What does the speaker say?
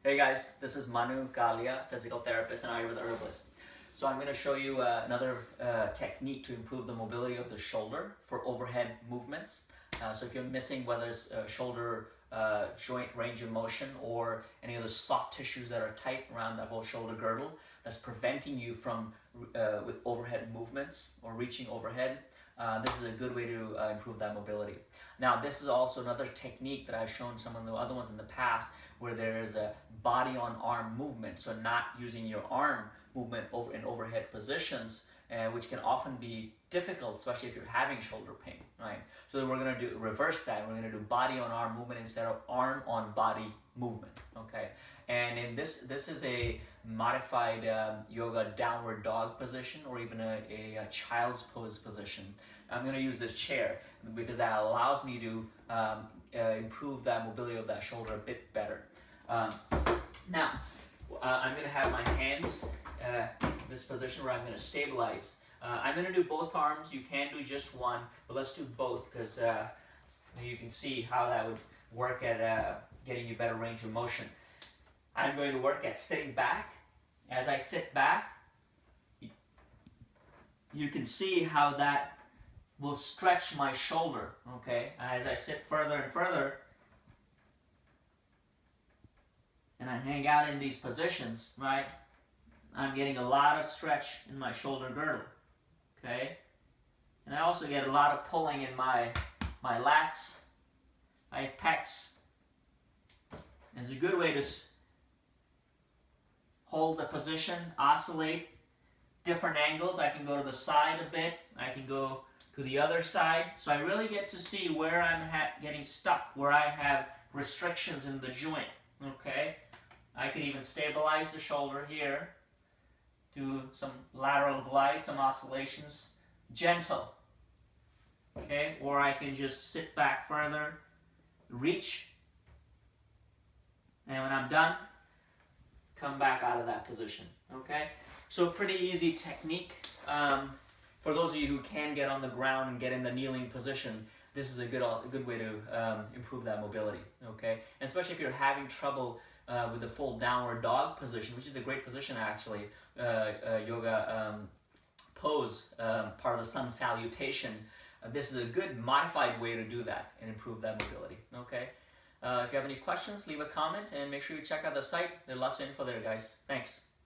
Hey guys, this is Manu, physical therapist and Ayurveda herbalist. So I'm going to show you another technique to improve the mobility of the shoulder for overhead movements. So if you're missing whether it's shoulder joint range of motion or any of the soft tissues that are tight around that whole shoulder girdle that's preventing you from with overhead movements or reaching overhead, this is a good way to improve that mobility. Now this is also another technique that I've shown some of the other ones in the past where there is a body on arm movement, so not using your arm movement over in overhead positions, which can often be difficult, especially if you're having shoulder pain, right? So we're going to do reverse that. We're going to do body on arm movement instead of arm on body movement, okay? And in this is a modified yoga downward dog position, or even a child's pose position. I'm going to use this chair because that allows me to improve that mobility of that shoulder a bit better. Now, I'm going to have my hands in this position where I'm going to stabilize. I'm going to do both arms. You can do just one, but let's do both because you can see how that would work at getting you better range of motion. I'm going to work at sitting back. As I sit back, you can see how that will stretch my shoulder, okay? As I sit further and further, and I hang out in these positions, right? I'm getting a lot of stretch in my shoulder girdle, okay? And I also get a lot of pulling in my lats, my pecs. It's a good way to hold the position, oscillate, different angles. I can go to the side a bit, I can go to the other side. So I really get to see where I'm getting stuck, where I have restrictions in the joint, okay? I could even stabilize the shoulder here, do some lateral glide, some oscillations, gentle, okay? Or I can just sit back further, reach, and when I'm done, come back out of that position, okay? So pretty easy technique. For those of you who can get on the ground and get in the kneeling position, this is a good way to improve that mobility, okay? And especially if you're having trouble with the full downward dog position, which is a great position actually, yoga pose, part of the sun salutation. This is a good modified way to do that and improve that mobility, okay? If you have any questions, leave a comment and make sure you check out the site. There's lots of info there, guys. Thanks.